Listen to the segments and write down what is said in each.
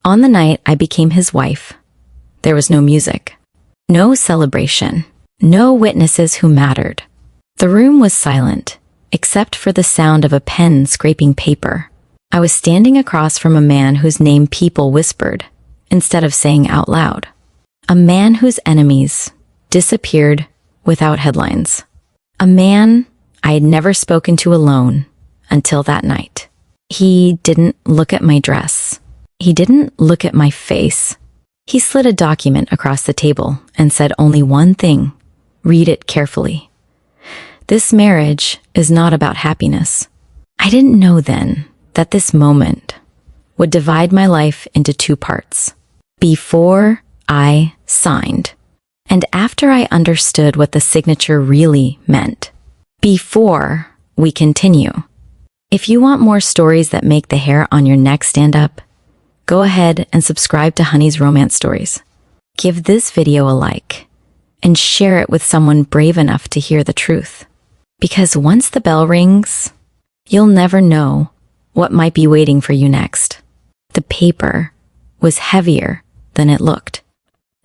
On the night I became his wife, there was no music, no celebration, no witnesses who mattered. The room was silent, except for the sound of a pen scraping paper. I was standing across from a man whose name people whispered, instead of saying out loud. A man whose enemies disappeared without headlines. A man I had never spoken to alone until that night. He didn't look at my dress. He didn't look at my face. He slid a document across the table and said only one thing. Read it carefully. This marriage is not about happiness. I didn't know then that this moment would divide my life into two parts. Before I signed, and after I understood what the signature really meant. Before we continue. If you want more stories that make the hair on your neck stand up, go ahead and subscribe to Honey's Romance Stories. Give this video a like and share it with someone brave enough to hear the truth. Because once the bell rings, you'll never know what might be waiting for you next. The paper was heavier than it looked.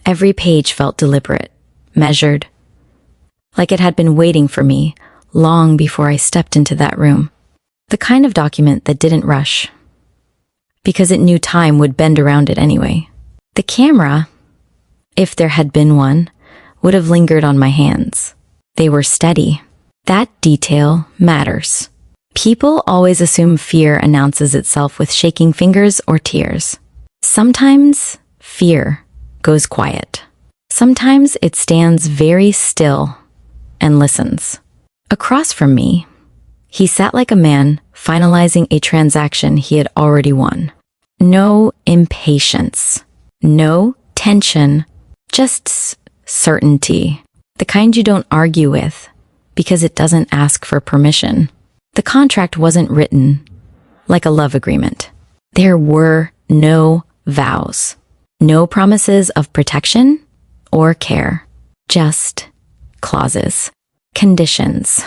Every page felt deliberate, measured, like it had been waiting for me long before I stepped into that room. The kind of document that didn't rush, because it knew time would bend around it anyway. The camera, if there had been one, would have lingered on my hands. They were steady. That detail matters. People always assume fear announces itself with shaking fingers or tears. Sometimes fear goes quiet. Sometimes it stands very still and listens. Across from me, he sat like a man finalizing a transaction he had already won. No impatience, no tension, just certainty. The kind you don't argue with because it doesn't ask for permission. The contract wasn't written like a love agreement. There were no vows, no promises of protection or care, just clauses, conditions,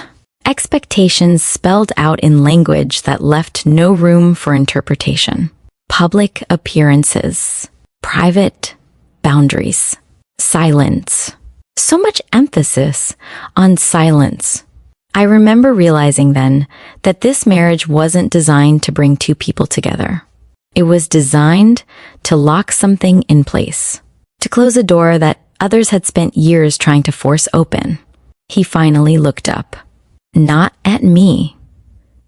expectations spelled out in language that left no room for interpretation. Public appearances, private boundaries, silence. So much emphasis on silence. I remember realizing then that this marriage wasn't designed to bring two people together. It was designed to lock something in place, to close a door that others had spent years trying to force open. He finally looked up, not at me,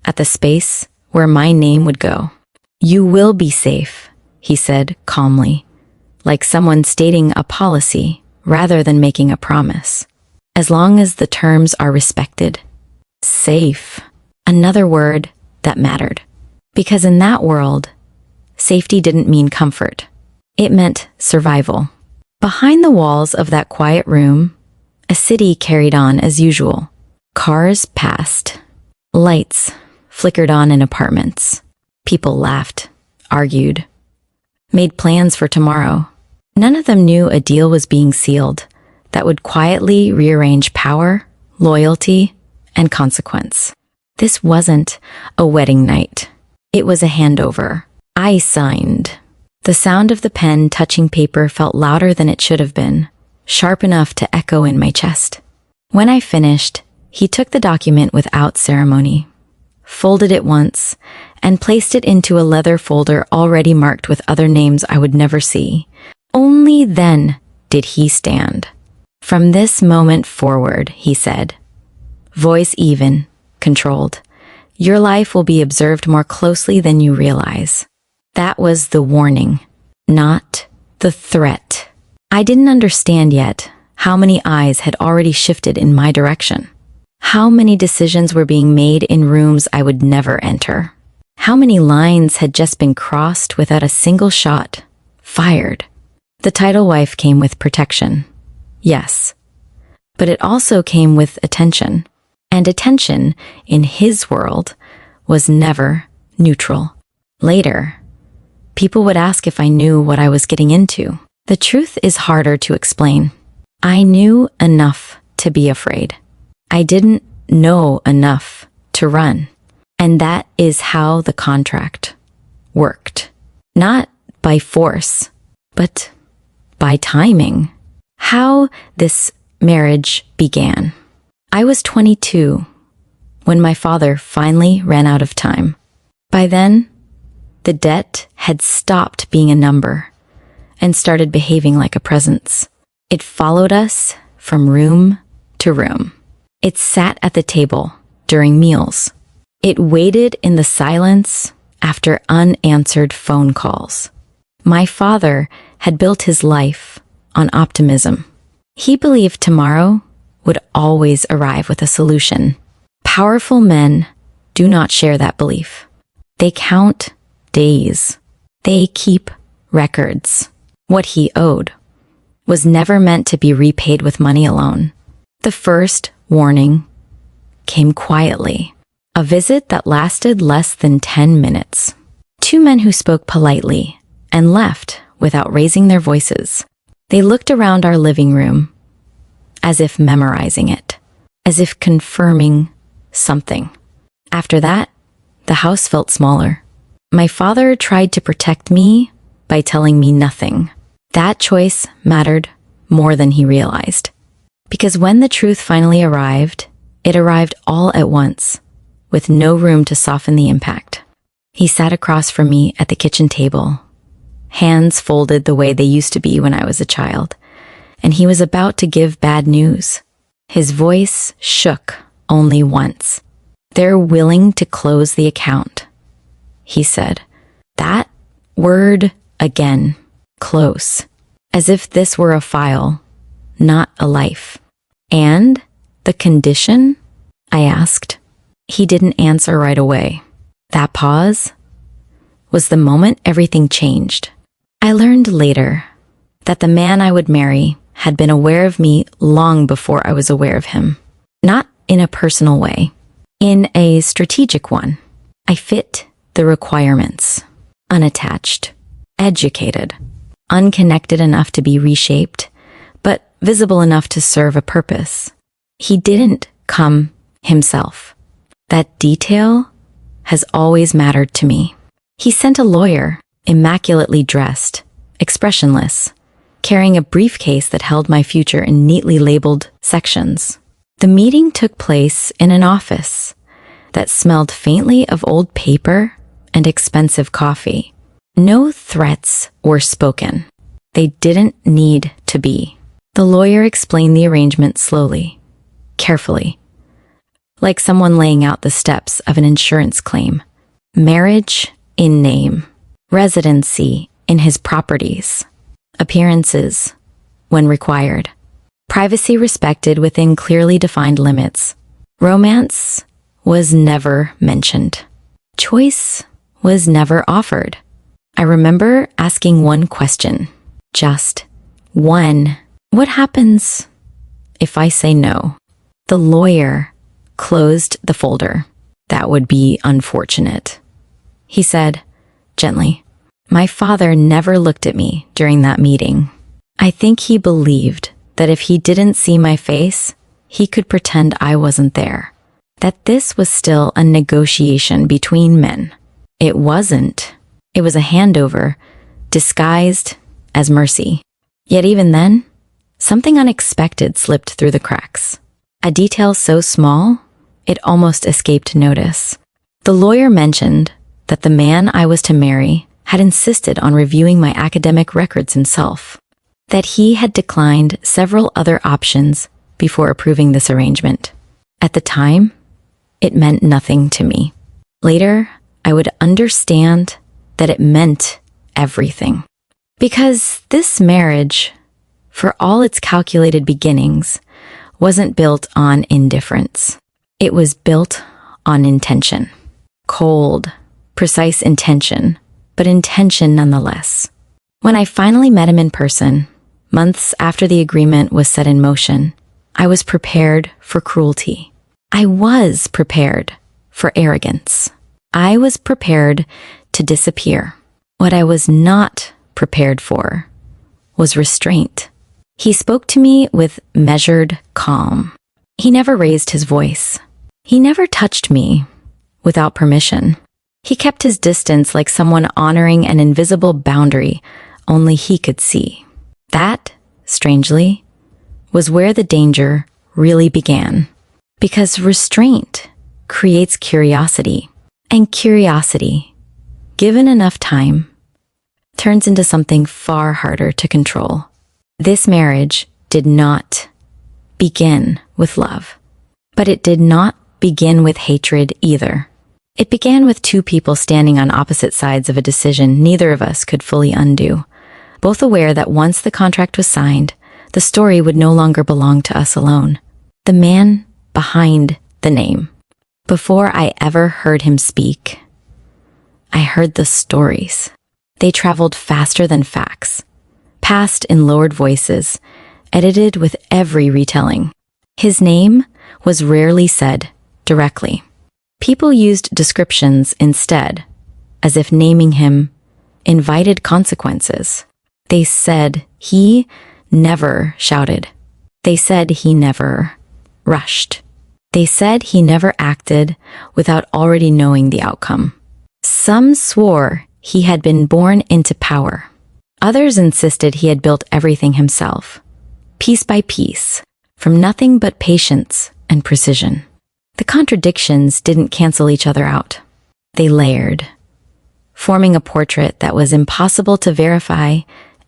at the space where my name would go. You will be safe, he said calmly, like someone stating a policy rather than making a promise. As long as the terms are respected. Safe. Another word that mattered. Because in that world, safety didn't mean comfort. It meant survival. Behind the walls of that quiet room, a city carried on as usual. Cars passed. Lights flickered on in apartments. People laughed, argued, made plans for tomorrow. None of them knew a deal was being sealed that would quietly rearrange power, loyalty, and consequence. This wasn't a wedding night. It was a handover. I signed. The sound of the pen touching paper felt louder than it should have been, sharp enough to echo in my chest. When I finished, he took the document without ceremony, folded it once, and placed it into a leather folder already marked with other names I would never see. Only then did he stand. From this moment forward, he said, voice even, controlled, your life will be observed more closely than you realize. That was the warning, not the threat. I didn't understand yet how many eyes had already shifted in my direction. How many decisions were being made in rooms I would never enter. How many lines had just been crossed without a single shot fired. The title wife came with protection. Yes. But it also came with attention. And attention, in his world, was never neutral. Later, people would ask if I knew what I was getting into. The truth is harder to explain. I knew enough to be afraid. I didn't know enough to run. And that is how the contract worked. Not by force, but by timing. How this marriage began. I was 22 when my father finally ran out of time. By then, the debt had stopped being a number and started behaving like a presence. It followed us from room to room. It sat at the table during meals. It waited in the silence after unanswered phone calls. My father had built his life on optimism. He believed tomorrow would always arrive with a solution. Powerful men do not share that belief. They count days. They keep records. What he owed was never meant to be repaid with money alone. The first warning came quietly. A visit that lasted less than 10 minutes. Two men who spoke politely and left without raising their voices. They looked around our living room as if memorizing it, as if confirming something. After that, the house felt smaller. My father tried to protect me by telling me nothing. That choice mattered more than he realized. Because when the truth finally arrived, it arrived all at once, with no room to soften the impact. He sat across from me at the kitchen table, hands folded the way they used to be when I was a child, and he was about to give bad news. His voice shook only once. "They're willing to close the account," he said. That word again, close, as if this were a file, not a life. "And the condition?" I asked. He didn't answer right away. That pause was the moment everything changed. I learned later that the man I would marry had been aware of me long before I was aware of him. Not in a personal way, in a strategic one. I fit the requirements. Unattached, educated, unconnected enough to be reshaped, but visible enough to serve a purpose. He didn't come himself. That detail has always mattered to me. He sent a lawyer, immaculately dressed, expressionless, carrying a briefcase that held my future in neatly labeled sections. The meeting took place in an office that smelled faintly of old paper and expensive coffee. No threats were spoken. They didn't need to be. The lawyer explained the arrangement slowly, carefully, like someone laying out the steps of an insurance claim. Marriage in name, residency in his properties, appearances when required, privacy respected within clearly defined limits. Romance was never mentioned. Choice was never offered. I remember asking one question, just one. What happens if I say no? The lawyer closed the folder. That would be unfortunate. He said, gently, my father never looked at me during that meeting. I think he believed that if he didn't see my face, he could pretend I wasn't there. That this was still a negotiation between men. It wasn't. It was a handover, disguised as mercy. Yet even then, something unexpected slipped through the cracks. A detail so small, it almost escaped notice. The lawyer mentioned that the man I was to marry had insisted on reviewing my academic records himself, that he had declined several other options before approving this arrangement. At the time, it meant nothing to me. Later, I would understand that it meant everything. Because this marriage, for all its calculated beginnings, wasn't built on indifference. It was built on intention. Cold, precise intention, but intention nonetheless. When I finally met him in person, months after the agreement was set in motion, I was prepared for cruelty. I was prepared for arrogance. I was prepared to disappear. What I was not prepared for was restraint. He spoke to me with measured calm. He never raised his voice. He never touched me without permission. He kept his distance like someone honoring an invisible boundary only he could see. That, strangely, was where the danger really began. Because restraint creates curiosity, and curiosity, given enough time, turns into something far harder to control. This marriage did not begin with love, but it did not begin with hatred either. It began with two people standing on opposite sides of a decision neither of us could fully undo, both aware that once the contract was signed, the story would no longer belong to us alone. The man behind the name. Before I ever heard him speak, I heard the stories. They traveled faster than facts, passed in lowered voices, edited with every retelling. His name was rarely said directly. People used descriptions instead, as if naming him invited consequences. They said he never shouted. They said he never rushed. They said he never acted without already knowing the outcome. Some swore he had been born into power. Others insisted he had built everything himself, piece by piece, from nothing but patience and precision. The contradictions didn't cancel each other out. They layered, forming a portrait that was impossible to verify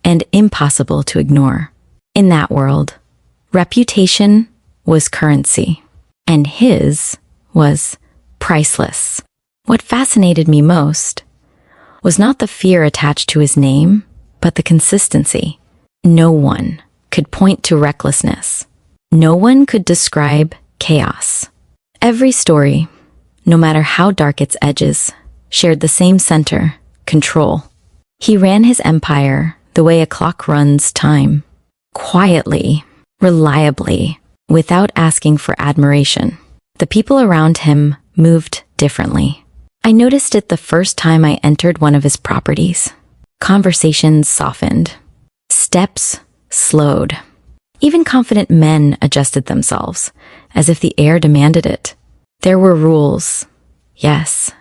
and impossible to ignore. In that world, reputation was currency, and his was priceless. What fascinated me most was not the fear attached to his name, but the consistency. No one could point to recklessness. No one could describe chaos. Every story, no matter how dark its edges, shared the same center, control. He ran his empire the way a clock runs time, quietly, reliably, without asking for admiration. The people around him moved differently. I noticed it the first time I entered one of his properties. Conversations softened. Steps slowed. Even confident men adjusted themselves, as if the air demanded it. There were rules, yes,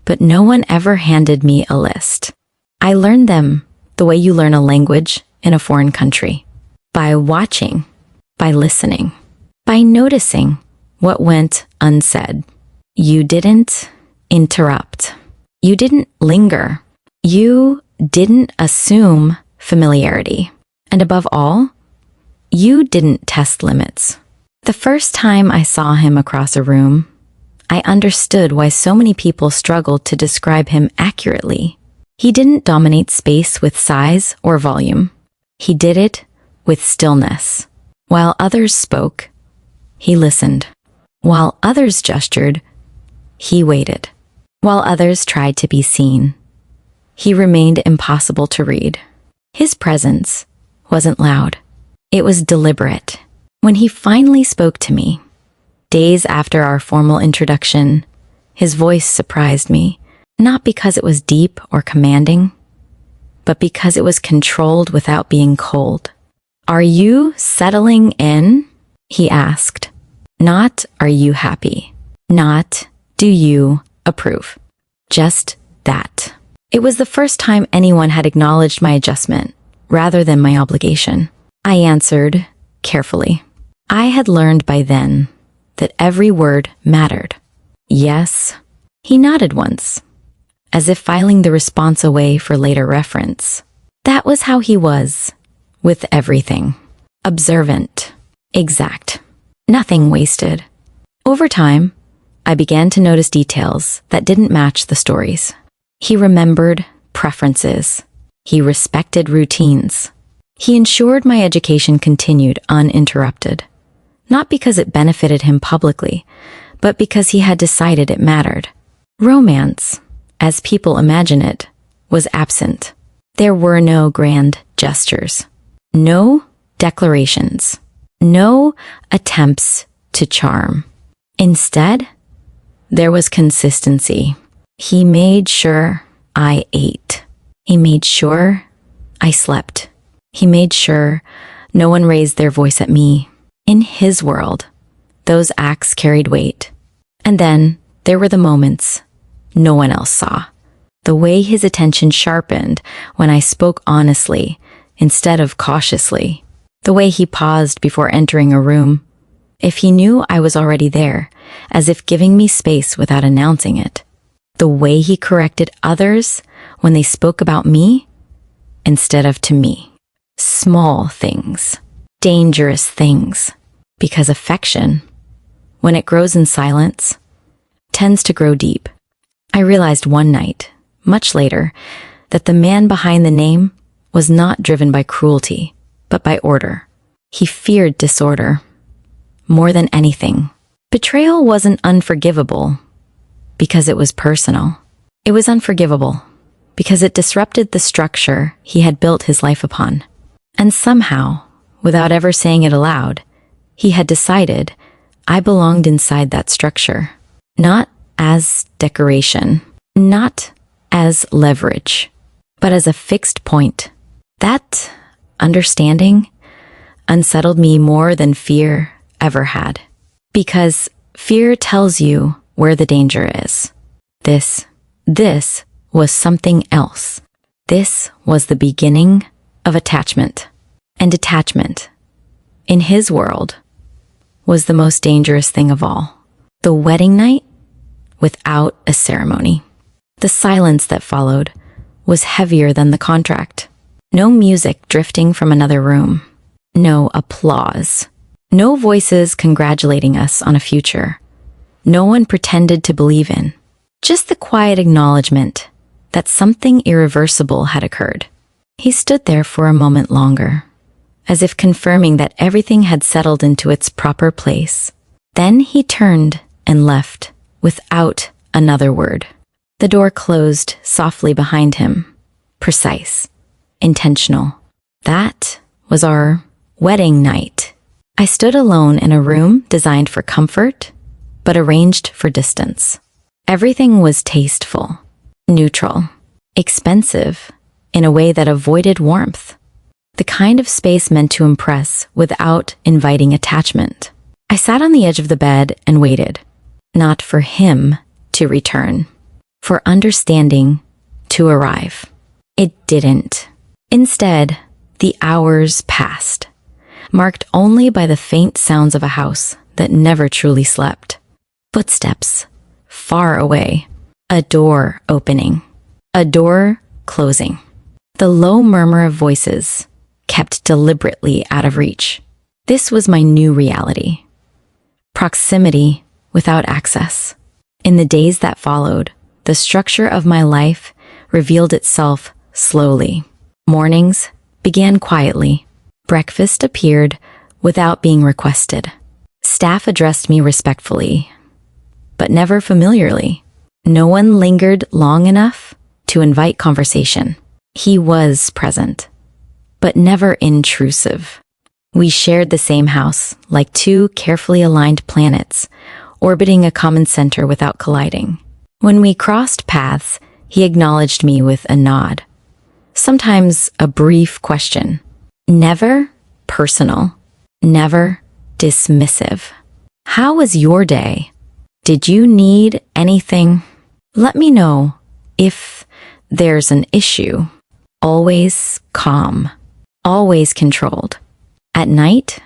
but no one ever handed me a list. I learned them the way you learn a language in a foreign country. By watching, by listening, by noticing what went unsaid. You didn't interrupt. You didn't linger. You didn't assume familiarity. And above all, you didn't test limits. The first time I saw him across a room, I understood why so many people struggled to describe him accurately. He didn't dominate space with size or volume. He did it with stillness. While others spoke, he listened. While others gestured, he waited. While others tried to be seen, he remained impossible to read. His presence wasn't loud. It was deliberate. When he finally spoke to me, days after our formal introduction, his voice surprised me, not because it was deep or commanding, but because it was controlled without being cold. "Are you settling in?" he asked. Not, "Are you happy?" Not, "Do you approve?" Just that. It was the first time anyone had acknowledged my adjustment, rather than my obligation. I answered carefully. I had learned by then that every word mattered. Yes. He nodded once, as if filing the response away for later reference. That was how he was, with everything. Observant. Exact. Nothing wasted. Over time, I began to notice details that didn't match the stories. He remembered preferences. He respected routines. He ensured my education continued uninterrupted, not because it benefited him publicly, but because he had decided it mattered. Romance, as people imagine it, was absent. There were no grand gestures, no declarations, no attempts to charm. Instead, there was consistency. He made sure I ate. He made sure I slept. He made sure no one raised their voice at me. In his world, those acts carried weight. And then there were the moments no one else saw. The way his attention sharpened when I spoke honestly instead of cautiously. The way he paused before entering a room, if he knew I was already there, as if giving me space without announcing it. The way he corrected others when they spoke about me instead of to me. Small things, dangerous things, because affection, when it grows in silence, tends to grow deep. I realized one night, much later, that the man behind the name was not driven by cruelty, but by order. He feared disorder. More than anything, betrayal wasn't unforgivable because it was personal. It was unforgivable because it disrupted the structure he had built his life upon. And somehow, without ever saying it aloud, he had decided I belonged inside that structure, not as decoration, not as leverage, but as a fixed point. That understanding unsettled me more than fear ever had, because fear tells you where the danger is. This was something else. This was the beginning of attachment. And attachment, in his world, was the most dangerous thing of all. The wedding night without a ceremony. The silence that followed was heavier than the contract. No music drifting from another room. No applause. No voices congratulating us on a future. No one pretended to believe in. Just the quiet acknowledgement that something irreversible had occurred. He stood there for a moment longer, as if confirming that everything had settled into its proper place. Then he turned and left without another word. The door closed softly behind him. Precise. Intentional. That was our wedding night. I stood alone in a room designed for comfort, but arranged for distance. Everything was tasteful, neutral, expensive, in a way that avoided warmth. The kind of space meant to impress without inviting attachment. I sat on the edge of the bed and waited, not for him to return, for understanding to arrive. It didn't. Instead, the hours passed, marked only by the faint sounds of a house that never truly slept. Footsteps, far away. A door opening. A door closing. The low murmur of voices, kept deliberately out of reach. This was my new reality. Proximity without access. In the days that followed, the structure of my life revealed itself slowly. Mornings began quietly. Breakfast appeared without being requested. Staff addressed me respectfully, but never familiarly. No one lingered long enough to invite conversation. He was present, but never intrusive. We shared the same house, like two carefully aligned planets, orbiting a common center without colliding. When we crossed paths, he acknowledged me with a nod, sometimes a brief question. Never personal, never dismissive. How was your day? Did you need anything? Let me know if there's an issue. Always calm, always controlled. At night,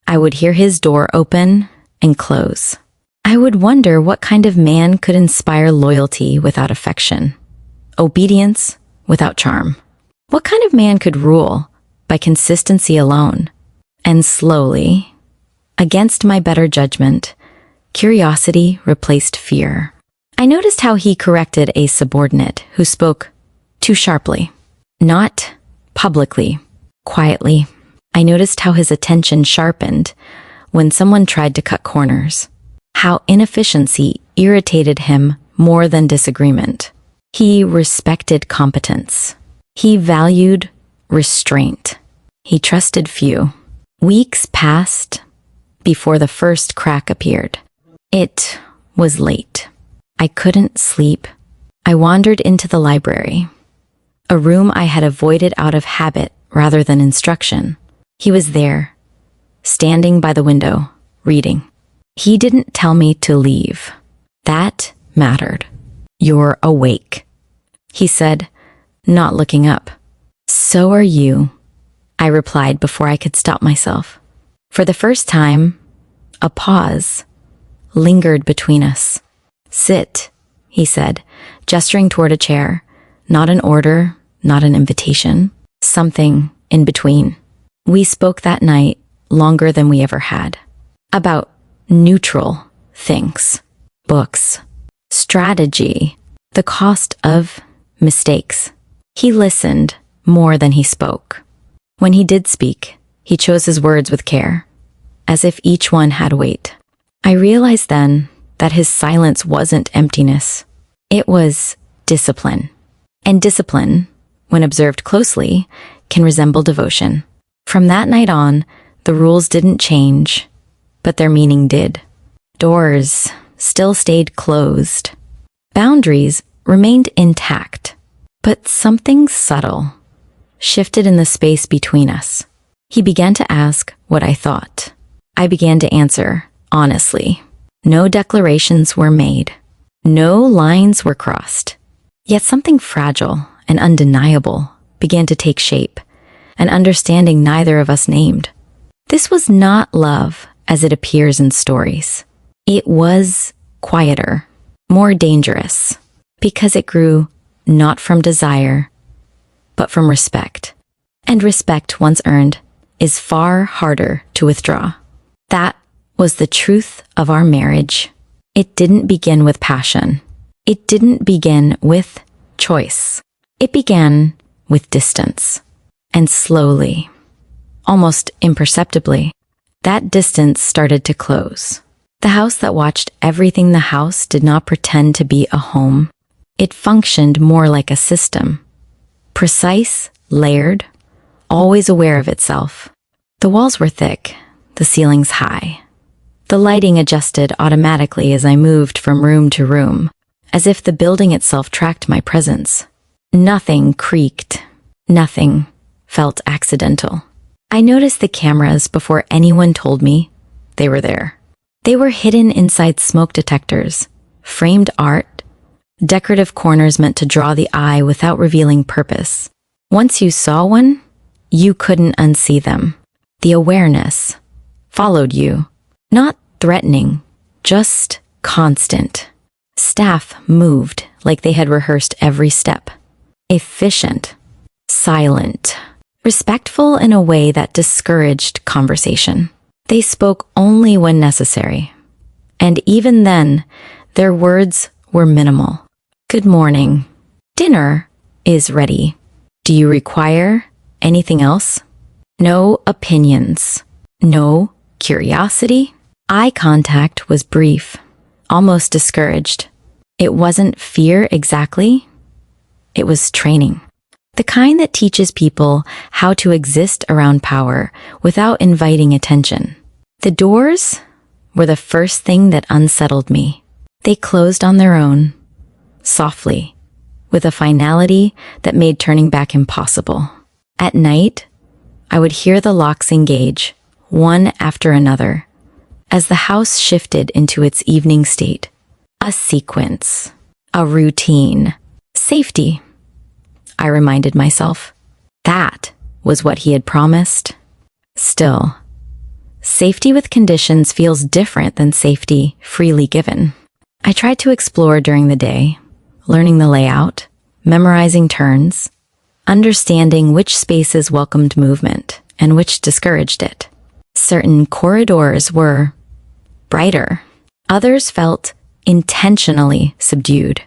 I would hear his door open and close. I would wonder what kind of man could inspire loyalty without affection, obedience without charm. What kind of man could rule by consistency alone? And slowly, against my better judgment, curiosity replaced fear. I noticed how he corrected a subordinate who spoke too sharply. Not publicly, quietly. I noticed how his attention sharpened when someone tried to cut corners. How inefficiency irritated him more than disagreement. He respected competence. He valued restraint. He trusted few. Weeks passed before the first crack appeared. It was late. I couldn't sleep. I wandered into the library, a room I had avoided out of habit rather than instruction. He was there, standing by the window, reading. He didn't tell me to leave. That mattered. "You're awake," he said, not looking up. "So are you," I replied before I could stop myself. For the first time, a pause lingered between us. "Sit," he said, gesturing toward a chair. Not an order, not an invitation, something in between. We spoke that night longer than we ever had. About neutral things. Books. Strategy. The cost of mistakes. He listened more than he spoke. When he did speak, he chose his words with care, as if each one had weight. I realized then that his silence wasn't emptiness. It was discipline. And discipline, when observed closely, can resemble devotion. From that night on, the rules didn't change, but their meaning did. Doors still stayed closed. Boundaries remained intact, but something subtle shifted in the space between us. He began to ask what I thought. I began to answer honestly. No declarations were made. No lines were crossed. Yet something fragile and undeniable began to take shape, an understanding neither of us named. This was not love as it appears in stories. It was quieter, more dangerous, because it grew not from desire, but from respect. And respect, once earned, is far harder to withdraw. That was the truth of our marriage. It didn't begin with passion. It didn't begin with choice. It began with distance. And slowly, almost imperceptibly, that distance started to close. The house that watched everything the house did not pretend to be a home. It functioned more like a system. Precise, layered, always aware of itself. The walls were thick, the ceilings high. The lighting adjusted automatically as I moved from room to room, as if the building itself tracked my presence. Nothing creaked. Nothing felt accidental. I noticed the cameras before anyone told me they were there. They were hidden inside smoke detectors, framed art, decorative corners meant to draw the eye without revealing purpose. Once you saw one, you couldn't unsee them. The awareness followed you, not threatening, just constant. Staff moved like they had rehearsed every step. Efficient, silent, respectful in a way that discouraged conversation. They spoke only when necessary. And even then, their words were minimal. "Good morning. Dinner is ready. Do you require anything else?" No opinions. No curiosity. Eye contact was brief, almost discouraged. It wasn't fear exactly. It was training. The kind that teaches people how to exist around power without inviting attention. The doors were the first thing that unsettled me. They closed on their own, softly, with a finality that made turning back impossible. At night, I would hear the locks engage, one after another, as the house shifted into its evening state. A sequence, a routine, safety. I reminded myself. That was what he had promised. Still, safety with conditions feels different than safety freely given. I tried to explore during the day, learning the layout, memorizing turns, understanding which spaces welcomed movement and which discouraged it. Certain corridors were brighter. Others felt intentionally subdued.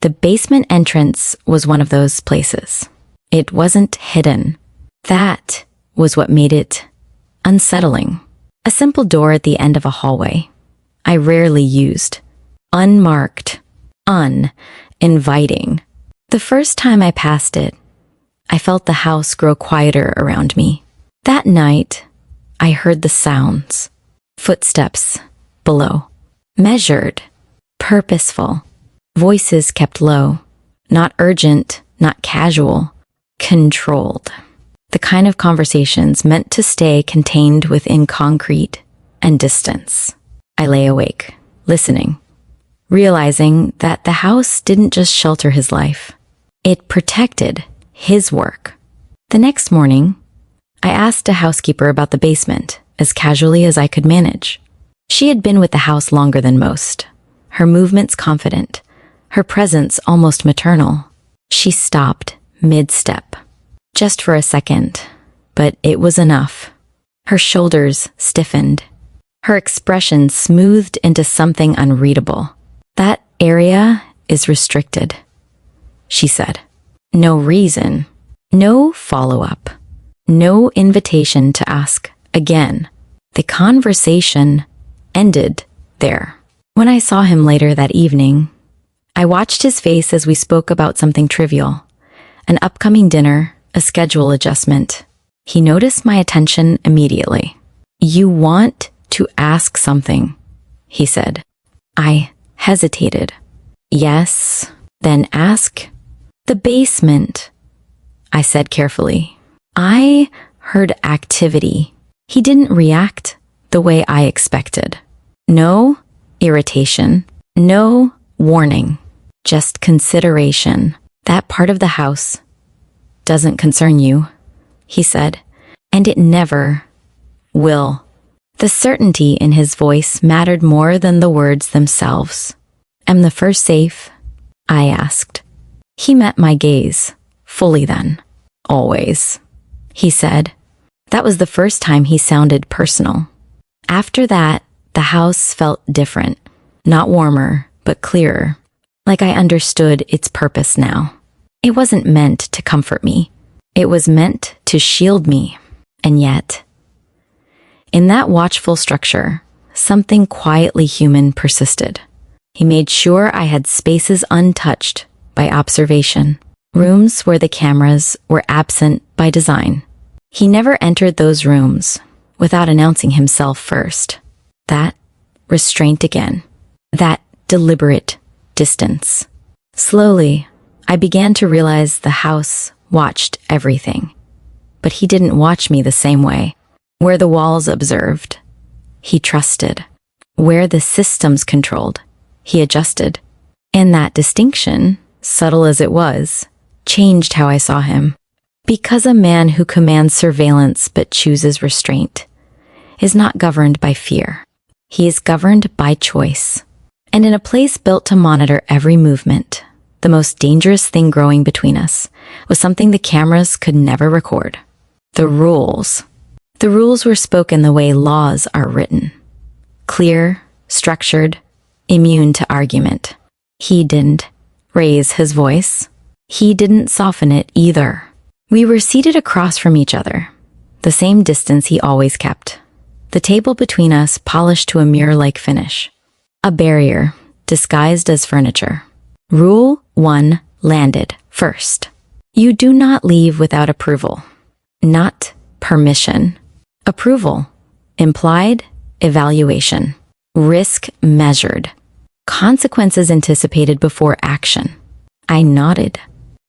The basement entrance was one of those places. It wasn't hidden. That was what made it unsettling. A simple door at the end of a hallway. I rarely used. Unmarked. Uninviting. The first time I passed it, I felt the house grow quieter around me. That night, I heard the sounds. Footsteps below. Measured. Purposeful. Voices kept low. Not urgent, not casual. Controlled. The kind of conversations meant to stay contained within concrete and distance. I lay awake, listening. realizing that the house didn't just shelter his life. It protected his work. The next morning, I asked a housekeeper about the basement as casually as I could manage. She had been with the house longer than most, her movements confident, her presence almost maternal. She stopped mid-step, just for a second, but it was enough. Her shoulders stiffened, her expression smoothed into something unreadable. "That area is restricted," she said. No reason, no follow-up, no invitation to ask again. The conversation ended there. When I saw him later that evening, I watched his face as we spoke about something trivial, an upcoming dinner, a schedule adjustment. He noticed my attention immediately. "You want to ask something," he said. I hesitated. "Yes, then ask." "The basement," I said carefully. I heard activity. He didn't react the way I expected. No irritation, no warning, just consideration. "That part of the house doesn't concern you," he said, "and it never will." The certainty in his voice mattered more than the words themselves. "Am the first safe?" I asked. He met my gaze, fully then. "Always," he said. That was the first time he sounded personal. After that, the house felt different, not warmer, but clearer, like I understood its purpose now. It wasn't meant to comfort me. It was meant to shield me. And yet, in that watchful structure, something quietly human persisted. He made sure I had spaces untouched by observation, rooms where the cameras were absent by design. He never entered those rooms without announcing himself first. That restraint again, that deliberate distance. Slowly, I began to realize the house watched everything. But he didn't watch me the same way. Where the walls observed, he trusted. Where the systems controlled, he adjusted. And that distinction, subtle as it was, changed how I saw him. Because a man who commands surveillance but chooses restraint is not governed by fear. He is governed by choice. And in a place built to monitor every movement, the most dangerous thing growing between us was something the cameras could never record. The rules. The rules were spoken the way laws are written. Clear, structured, immune to argument. He didn't raise his voice. He didn't soften it either. We were seated across from each other, the same distance he always kept. The table between us polished to a mirror-like finish. A barrier, disguised as furniture. Rule 1 landed first. You do not leave without approval. Not permission. Approval. Implied evaluation. Risk measured. Consequences anticipated before action. I nodded.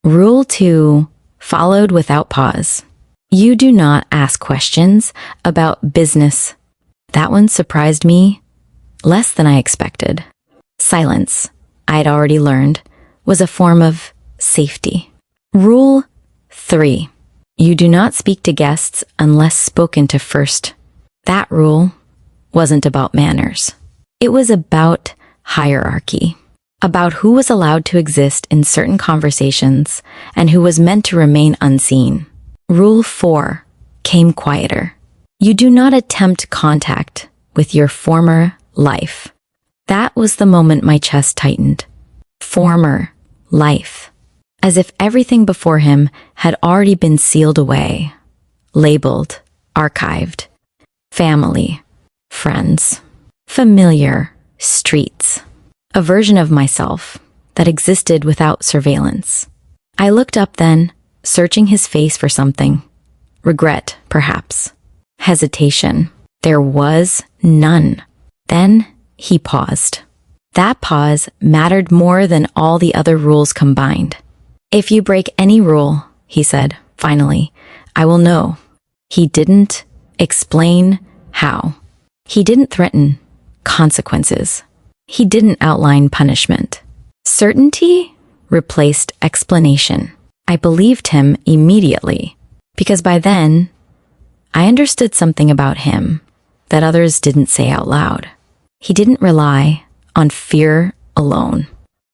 Rule 2 followed without pause. You do not ask questions about business. That one surprised me less than I expected. Silence, I'd already learned, was a form of safety. Rule 3. You do not speak to guests unless spoken to first. That rule wasn't about manners. It was about hierarchy, about who was allowed to exist in certain conversations and who was meant to remain unseen. Rule 4 came quieter. You do not attempt contact with your former life. That was the moment my chest tightened. Former life. As if everything before him had already been sealed away, labeled, archived. Family, friends, familiar streets. A version of myself that existed without surveillance. I looked up then, searching his face for something. Regret, perhaps. Hesitation. There was none. Then he paused. That pause mattered more than all the other rules combined. If you break any rule, he said, finally, I will know. He didn't explain how. He didn't threaten consequences. He didn't outline punishment. Certainty replaced explanation. I believed him immediately, because by then, I understood something about him that others didn't say out loud. He didn't rely on fear alone.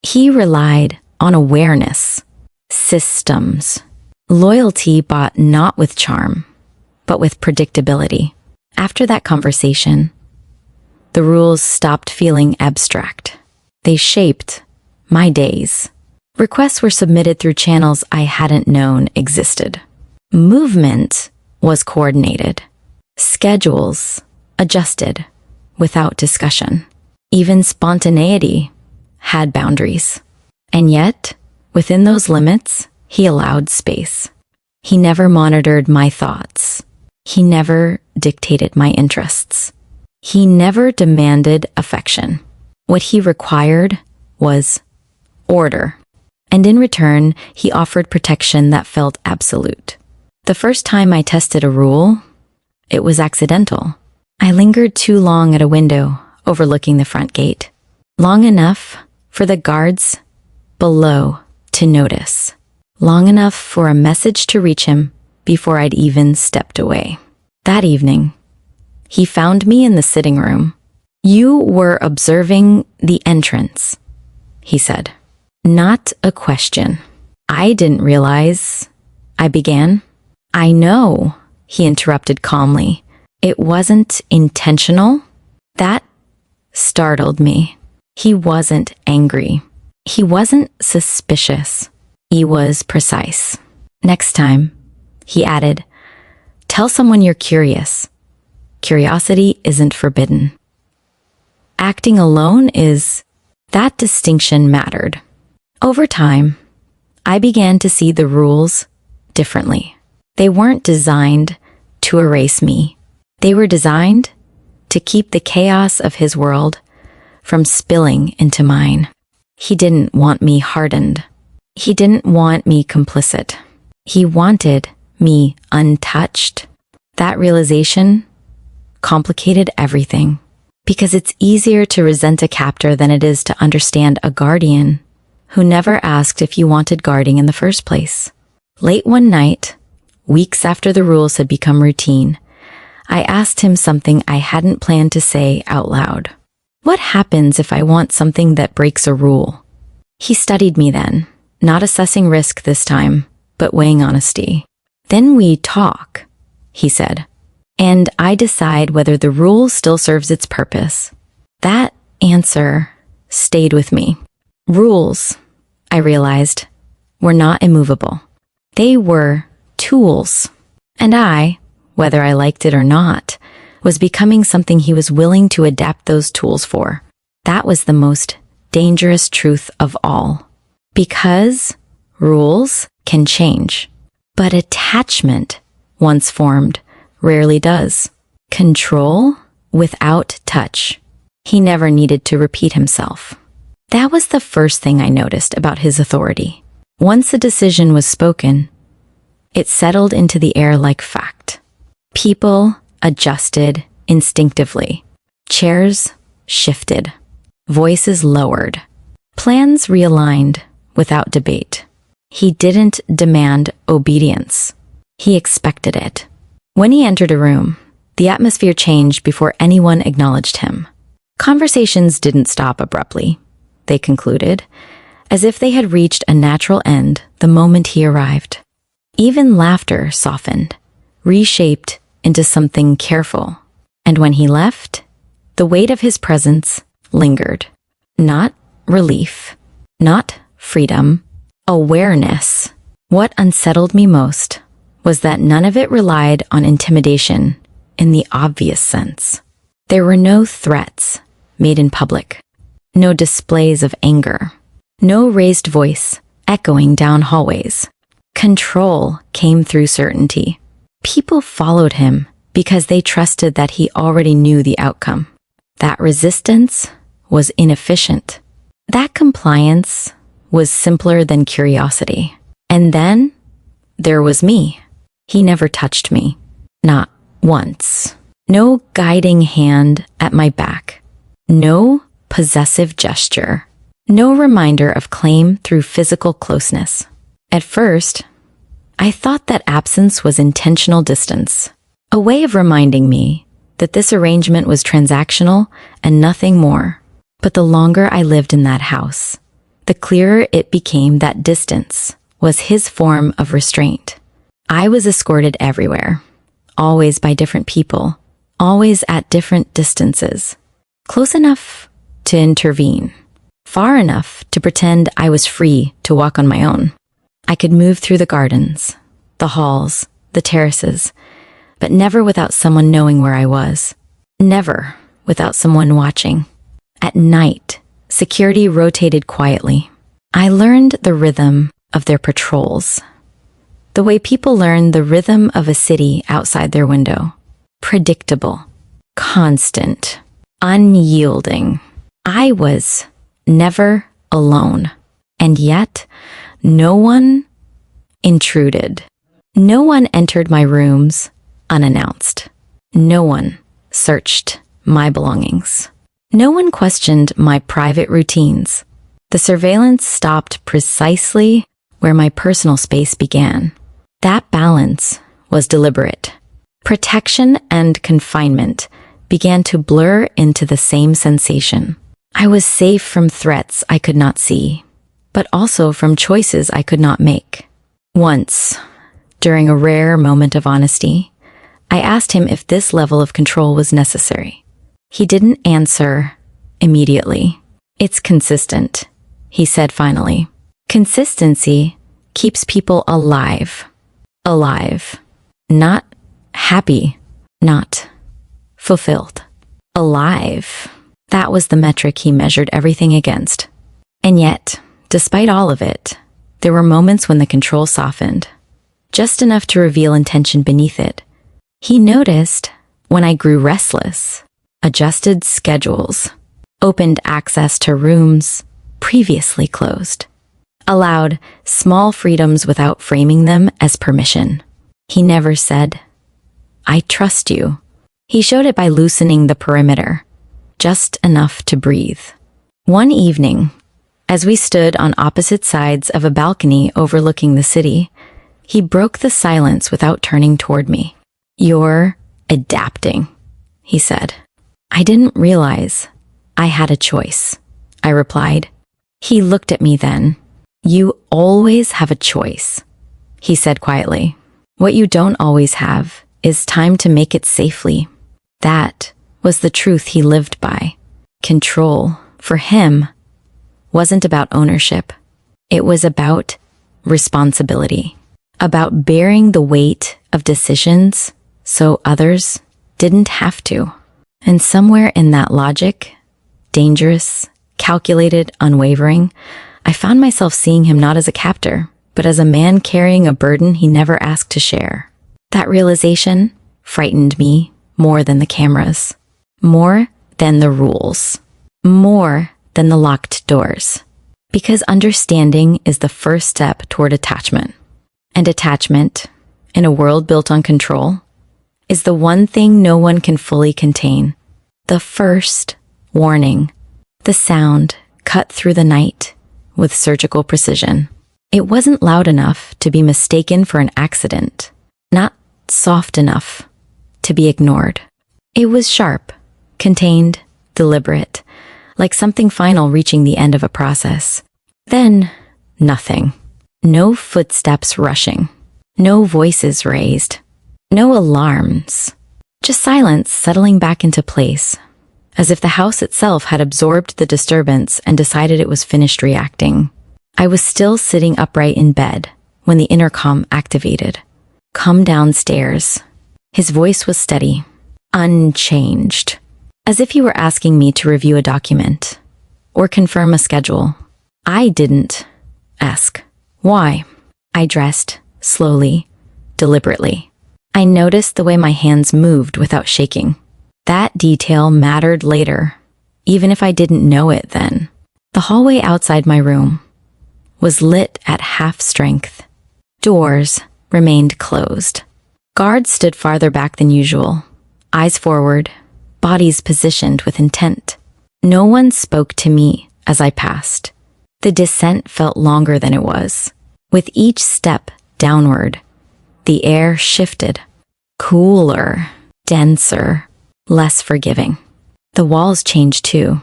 He relied on awareness, systems, loyalty bought not with charm, but with predictability. After that conversation, the rules stopped feeling abstract. They shaped my days. Requests were submitted through channels I hadn't known existed. Movement was coordinated. Schedules adjusted without discussion. Even spontaneity had boundaries. And yet, within those limits, he allowed space. He never monitored my thoughts. He never dictated my interests. He never demanded affection. What he required was order. And in return, he offered protection that felt absolute. The first time I tested a rule, it was accidental. I lingered too long at a window overlooking the front gate, long enough for the guards below to notice, long enough for a message to reach him before I'd even stepped away. That evening, he found me in the sitting room. "You were observing the entrance," he said. Not a question. "I didn't realize," I began. "I know," he interrupted calmly. "It wasn't intentional." That startled me. He wasn't angry. He wasn't suspicious. He was precise. "Next time," he added, "tell someone you're curious. Curiosity isn't forbidden. Acting alone is." That distinction mattered. Over time, I began to see the rules differently. They weren't designed to erase me. They were designed to keep the chaos of his world from spilling into mine. He didn't want me hardened. He didn't want me complicit. He wanted me untouched. That realization complicated everything, because it's easier to resent a captor than it is to understand a guardian who never asked if you wanted guarding in the first place. Late one night, weeks after the rules had become routine, I asked him something I hadn't planned to say out loud. "What happens if I want something that breaks a rule?" He studied me then, not assessing risk this time, but weighing honesty. "Then we talk," he said, "and I decide whether the rule still serves its purpose." That answer stayed with me. Rules, I realized, were not immovable. They were tools. And I, whether I liked it or not, was becoming something he was willing to adapt those tools for. That was the most dangerous truth of all. Because rules can change, but attachment, once formed, rarely does. Control without touch. He never needed to repeat himself. That was the first thing I noticed about his authority. Once a decision was spoken, it settled into the air like fact. People adjusted instinctively. Chairs shifted. Voices lowered. Plans realigned without debate. He didn't demand obedience. He expected it. When he entered a room, the atmosphere changed before anyone acknowledged him. Conversations didn't stop abruptly. They concluded, as if they had reached a natural end the moment he arrived. Even laughter softened, reshaped into something careful. And when he left, the weight of his presence lingered. Not relief, not freedom, awareness. What unsettled me most was that none of it relied on intimidation in the obvious sense. There were no threats made in public, no displays of anger, no raised voice echoing down hallways. Control came through certainty. People followed him because they trusted that he already knew the outcome. That resistance was inefficient. That compliance was simpler than curiosity. And then there was me. He never touched me. Not once. No guiding hand at my back. No possessive gesture. No reminder of claim through physical closeness. At first, I thought that absence was intentional distance, a way of reminding me that this arrangement was transactional and nothing more. But the longer I lived in that house, the clearer it became that distance was his form of restraint. I was escorted everywhere, always by different people, always at different distances, close enough to intervene, far enough to pretend I was free to walk on my own. I could move through the gardens, the halls, the terraces, but never without someone knowing where I was. Never without someone watching. At night, security rotated quietly. I learned the rhythm of their patrols, the way people learn the rhythm of a city outside their window. Predictable, constant, unyielding. I was never alone, and yet no one intruded. No one entered my rooms unannounced. No one searched my belongings. No one questioned my private routines. The surveillance stopped precisely where my personal space began. That balance was deliberate. Protection and confinement began to blur into the same sensation. I was safe from threats I could not see, but also from choices I could not make. Once, during a rare moment of honesty, I asked him if this level of control was necessary. He didn't answer immediately. "It's consistent," he said finally. Consistency keeps people alive. Alive. Not happy. Not fulfilled. Alive. That was the metric he measured everything against. And yet, despite all of it, there were moments when the control softened, just enough to reveal intention beneath it. He noticed when I grew restless, adjusted schedules, opened access to rooms previously closed, allowed small freedoms without framing them as permission. He never said, "I trust you." He showed it by loosening the perimeter, just enough to breathe. One evening, as we stood on opposite sides of a balcony overlooking the city, he broke the silence without turning toward me. "You're adapting," he said. I didn't realize I had a choice, I replied. He looked at me then. "You always have a choice," he said quietly. "What you don't always have is time to make it safely." That was the truth he lived by. Control, for him, wasn't about ownership. It was about responsibility, about bearing the weight of decisions so others didn't have to. And somewhere in that logic, dangerous, calculated, unwavering, I found myself seeing him not as a captor, but as a man carrying a burden he never asked to share. That realization frightened me more than the cameras, more than the rules, more than the locked doors. Because understanding is the first step toward attachment. And attachment, in a world built on control, is the one thing no one can fully contain. The first warning. The sound cut through the night with surgical precision. It wasn't loud enough to be mistaken for an accident, not soft enough to be ignored. It was sharp, contained, deliberate, like something final reaching the end of a process. Then, nothing. No footsteps rushing. No voices raised. No alarms. Just silence settling back into place, as if the house itself had absorbed the disturbance and decided it was finished reacting. I was still sitting upright in bed when the intercom activated. "Come downstairs." His voice was steady, unchanged, as if he were asking me to review a document or confirm a schedule. I didn't ask. Why? I dressed slowly, deliberately. I noticed the way my hands moved without shaking. That detail mattered later, even if I didn't know it then. The hallway outside my room was lit at half strength. Doors remained closed. Guards stood farther back than usual, eyes forward, bodies positioned with intent. No one spoke to me as I passed. The descent felt longer than it was. With each step downward, the air shifted, cooler, denser, less forgiving. The walls changed too.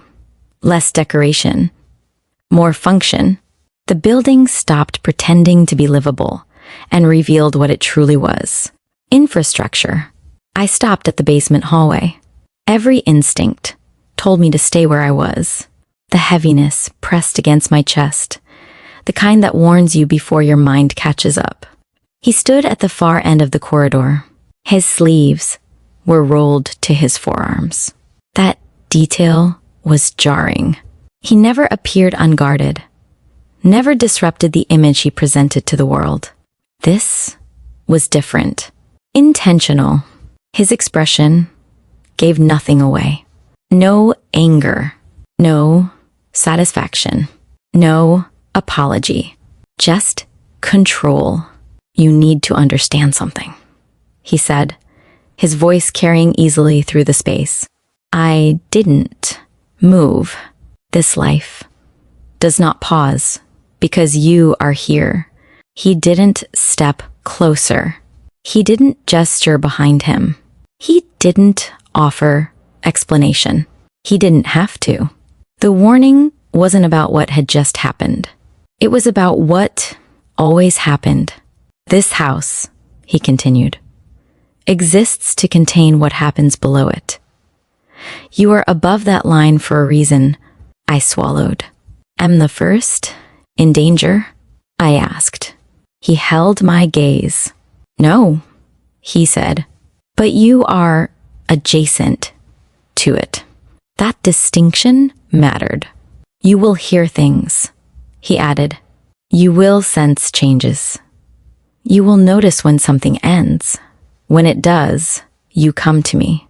Less decoration, more function. The building stopped pretending to be livable and revealed what it truly was. Infrastructure. I stopped at the basement hallway. Every instinct told me to stay where I was. The heaviness pressed against my chest, the kind that warns you before your mind catches up. He stood at the far end of the corridor. His sleeves were rolled to his forearms. That detail was jarring. He never appeared unguarded, never disrupted the image he presented to the world. This was different, intentional. His expression gave nothing away. No anger, no satisfaction, no apology, just control. You need to understand something, he said, his voice carrying easily through the space. I didn't move. This life does not pause because you are here. He didn't step closer. He didn't gesture behind him. He didn't offer explanation. He didn't have to. The warning wasn't about what had just happened. It was about what always happened. This house, he continued, exists to contain what happens below it. You are above that line for a reason. I swallowed. Am the first in danger? I asked. He held my gaze. No, he said, but you are adjacent to it. That distinction mattered. You will hear things, he added. You will sense changes. You will notice when something ends. When it does, you come to me.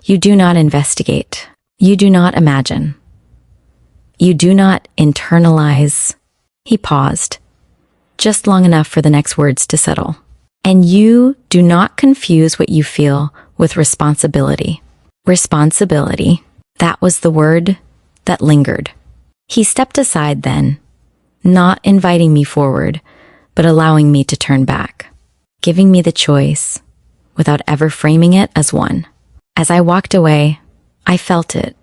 You do not investigate. You do not imagine. You do not internalize. He paused, just long enough for the next words to settle. And you do not confuse what you feel with responsibility. Responsibility, that was the word that lingered. He stepped aside then, not inviting me forward, but allowing me to turn back, giving me the choice without ever framing it as one. As I walked away, I felt it,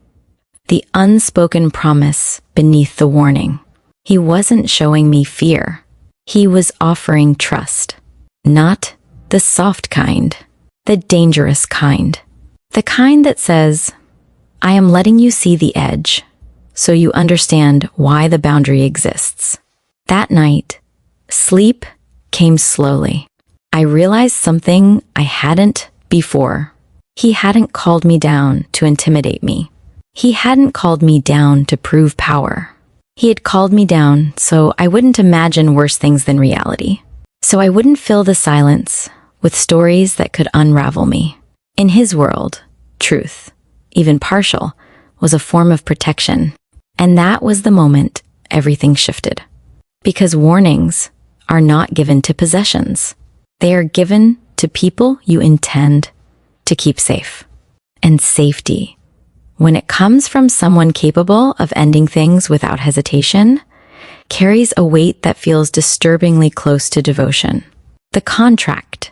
the unspoken promise beneath the warning. He wasn't showing me fear. He was offering trust. Not the soft kind, the dangerous kind. The kind that says, I am letting you see the edge, so you understand why the boundary exists. That night, sleep came slowly. I realized something I hadn't before. He hadn't called me down to intimidate me. He hadn't called me down to prove power. He had called me down so I wouldn't imagine worse things than reality. So I wouldn't fill the silence with stories that could unravel me. In his world, truth, even partial, was a form of protection. And that was the moment everything shifted. Because warnings are not given to possessions. They are given to people you intend to keep safe. And safety, when it comes from someone capable of ending things without hesitation, carries a weight that feels disturbingly close to devotion. The contract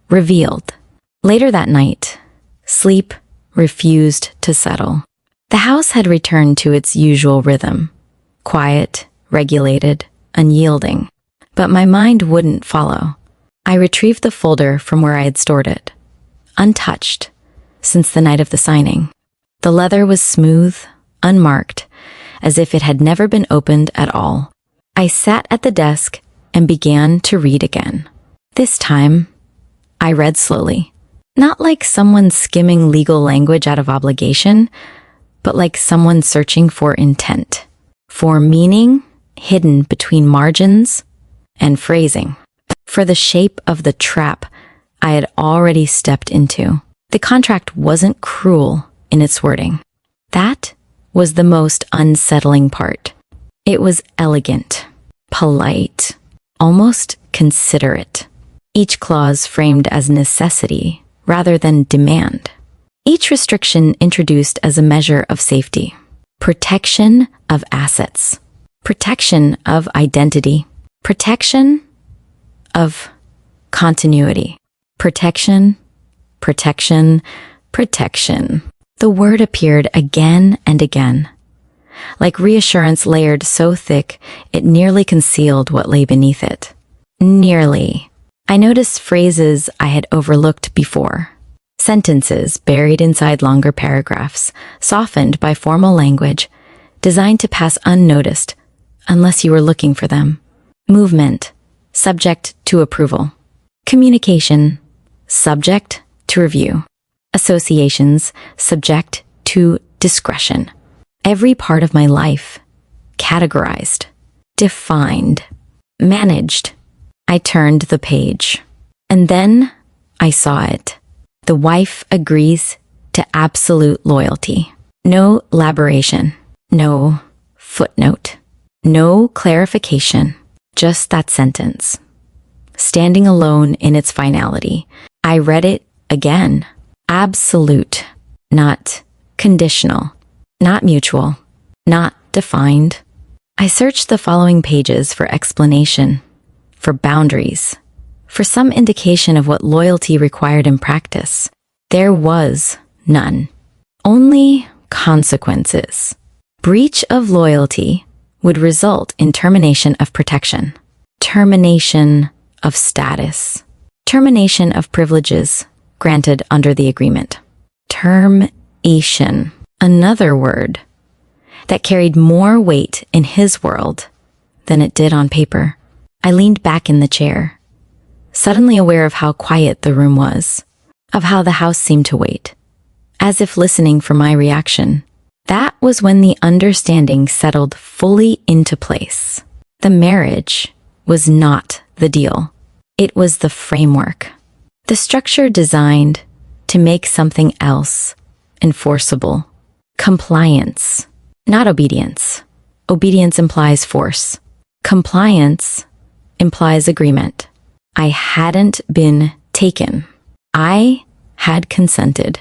revealed. Later that night, sleep refused to settle. The house had returned to its usual rhythm, quiet, regulated, unyielding. But my mind wouldn't follow. I retrieved the folder from where I had stored it, untouched since the night of the signing. The leather was smooth, unmarked, as if it had never been opened at all. I sat at the desk and began to read again. This time, I read slowly, not like someone skimming legal language out of obligation, but like someone searching for intent, for meaning hidden between margins and phrasing, for the shape of the trap I had already stepped into. The contract wasn't cruel in its wording. That was the most unsettling part. It was elegant, polite, almost considerate. Each clause framed as necessity rather than demand. Each restriction introduced as a measure of safety. protection of assets, protection of identity, protection of continuity, protection, protection, protection. The word appeared again and again, like reassurance layered so thick it nearly concealed what lay beneath it. Nearly. I noticed phrases I had overlooked before. Sentences buried inside longer paragraphs, softened by formal language, designed to pass unnoticed unless you were looking for them. Movement, subject to approval. Communication, subject to review. Associations, subject to discretion. Every part of my life, categorized, defined, managed. I turned the page, and then I saw it. The wife agrees to absolute loyalty. No elaboration, no footnote, no clarification, just that sentence. Standing alone in its finality, I read it again. Absolute, not conditional, not mutual, not defined. I searched the following pages for explanation, for boundaries, for some indication of what loyalty required in practice. There was none. Only consequences. Breach of loyalty would result in termination of protection, termination of status, termination of privileges granted under the agreement. Termination, another word that carried more weight in his world than it did on paper. I leaned back in the chair, suddenly aware of how quiet the room was, of how the house seemed to wait, as if listening for my reaction. That was when the understanding settled fully into place. The marriage was not the deal. It was the framework. The structure designed to make something else enforceable. Compliance, not obedience. Obedience implies force. Compliance implies agreement. I hadn't been taken. I had consented.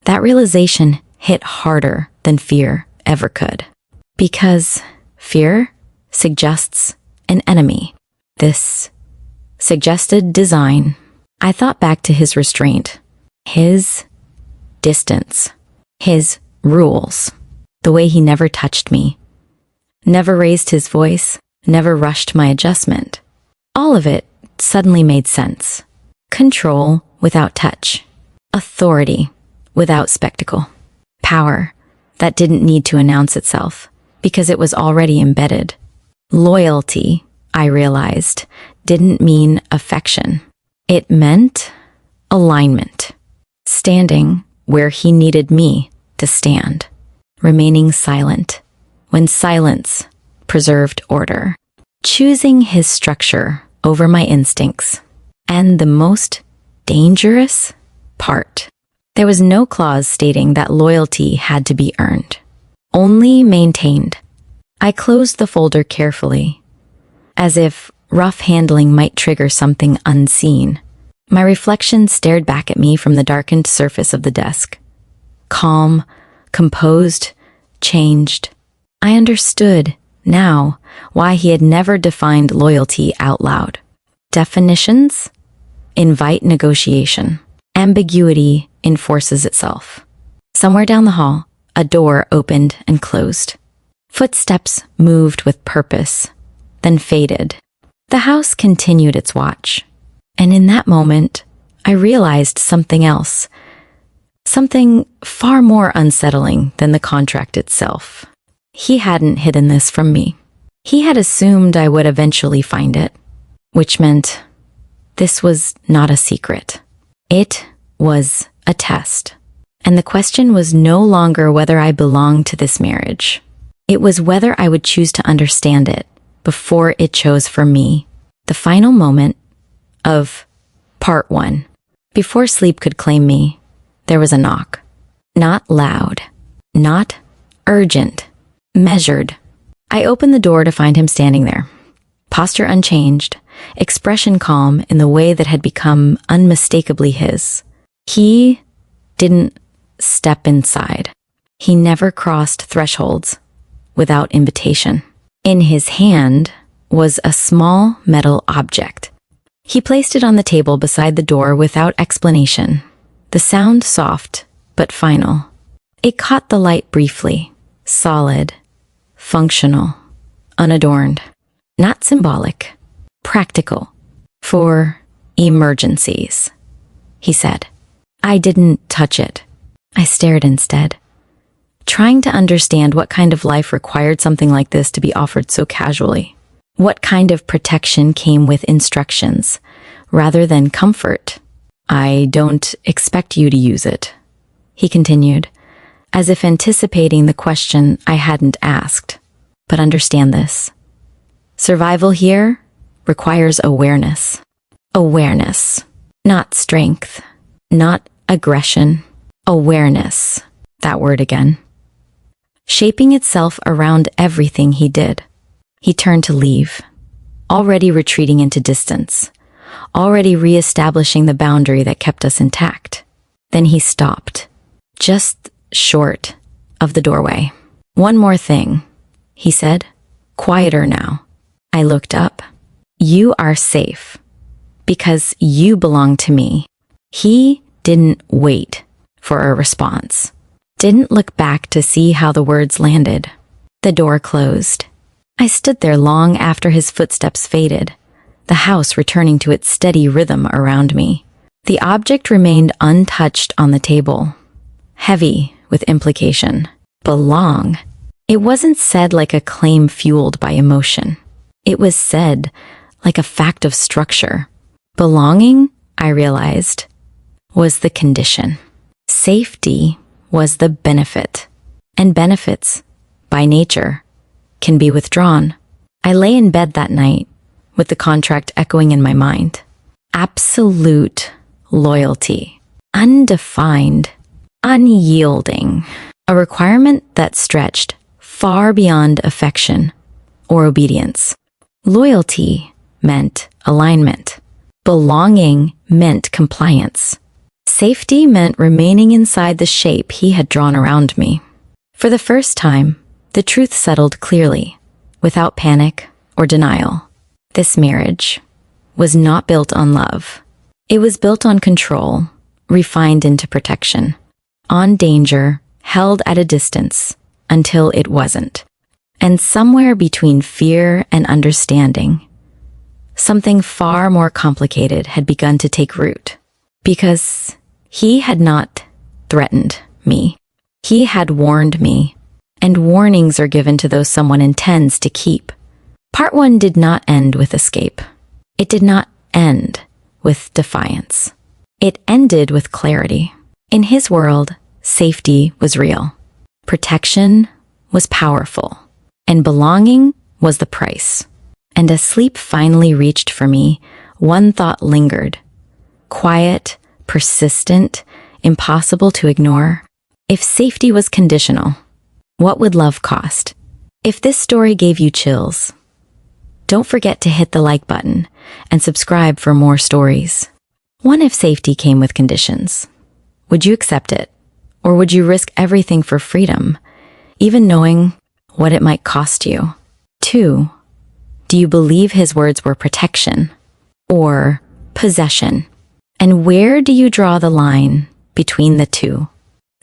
That realization hit harder than fear ever could. Because fear suggests an enemy. This suggested design. I thought back to his restraint, his distance, his rules, the way he never touched me, never raised his voice, never rushed my adjustment. All of it suddenly made sense. Control without touch, authority without spectacle, power that didn't need to announce itself because it was already embedded. Loyalty, I realized, didn't mean affection. It meant alignment, standing where he needed me to stand, remaining silent when silence preserved order, choosing his structure over my instincts. And the most dangerous part, there was no clause stating that loyalty had to be earned, only maintained. I closed the folder carefully, as if rough handling might trigger something unseen. My reflection stared back at me from the darkened surface of the desk. Calm, composed, changed. I understood, now, why he had never defined loyalty out loud. Definitions invite negotiation. Ambiguity enforces itself. Somewhere down the hall, a door opened and closed. Footsteps moved with purpose, then faded. The house continued its watch. And in that moment, I realized something else. Something far more unsettling than the contract itself. He hadn't hidden this from me. He had assumed I would eventually find it, which meant this was not a secret. It was a test. And the question was no longer whether I belonged to this marriage. It was whether I would choose to understand it before it chose for me. The final moment of part 1. Before sleep could claim me, there was a knock. Not loud, not urgent, measured. I opened the door to find him standing there, posture unchanged, expression calm in the way that had become unmistakably his. He didn't step inside. He never crossed thresholds without invitation. In his hand was a small metal object. He placed it on the table beside the door without explanation. The sound soft, but final. It caught the light briefly, solid, functional, unadorned, not symbolic, practical, for emergencies, he said. I didn't touch it. I stared instead, trying to understand what kind of life required something like this to be offered so casually. What kind of protection came with instructions, rather than comfort? I don't expect you to use it, he continued, as if anticipating the question I hadn't asked. But understand this. Survival here requires awareness. Awareness, not strength, not aggression. Awareness, that word again. Shaping itself around everything he did. He turned to leave, already retreating into distance, already re-establishing the boundary that kept us intact. Then he stopped, just short of the doorway. One more thing, he said, quieter now. I looked up. You are safe, because you belong to me. He didn't wait for a response, didn't look back to see how the words landed. The door closed. I stood there long after his footsteps faded, the house returning to its steady rhythm around me. The object remained untouched on the table, heavy with implication. Belong. It wasn't said like a claim fueled by emotion. It was said like a fact of structure. Belonging, I realized, was the condition. Safety was the benefit. And benefits, by nature, can be withdrawn. I lay in bed that night, with the contract echoing in my mind. Absolute loyalty. Undefined. Unyielding. A requirement that stretched far beyond affection or obedience. Loyalty meant alignment. Belonging meant compliance. Safety meant remaining inside the shape he had drawn around me. For the first time, the truth settled clearly, without panic or denial. This marriage was not built on love. It was built on control, refined into protection, on danger, held at a distance until it wasn't. And somewhere between fear and understanding, something far more complicated had begun to take root. Because he had not threatened me. He had warned me. And warnings are given to those someone intends to keep. Part 1 did not end with escape. It did not end with defiance. It ended with clarity. In his world, safety was real. Protection was powerful. And belonging was the price. And as sleep finally reached for me, one thought lingered. Quiet, persistent, impossible to ignore. If safety was conditional, what would love cost? If this story gave you chills, don't forget to hit the like button and subscribe for more stories. What if safety came with conditions? Would you accept it? Or would you risk everything for freedom, even knowing what it might cost you? 2, do you believe his words were protection or possession? And where do you draw the line between the two?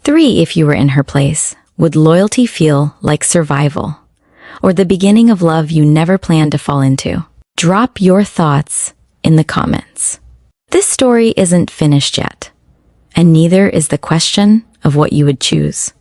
3, if you were in her place, would loyalty feel like survival or the beginning of love you never planned to fall into? Drop your thoughts in the comments. This story isn't finished yet, and neither is the question of what you would choose.